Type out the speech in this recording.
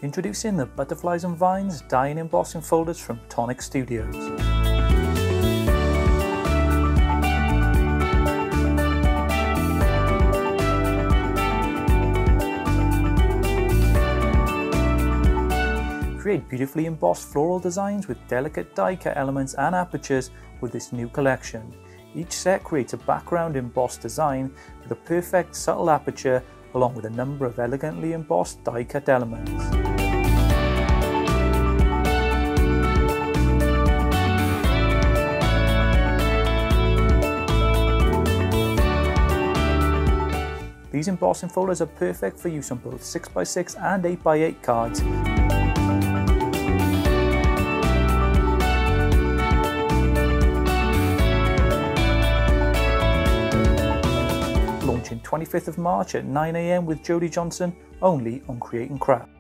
Introducing the Butterflies and Vines die and embossing folders from Tonic Studios. Create beautifully embossed floral designs with delicate die cut elements and apertures with this new collection. Each set creates a background embossed design with a perfect subtle aperture along with a number of elegantly embossed die cut elements. These embossing folders are perfect for use on both 6x6 and 8x8 cards. Launching 25th of March at 9 AM with Jodie Johnson, only on Create and Craft.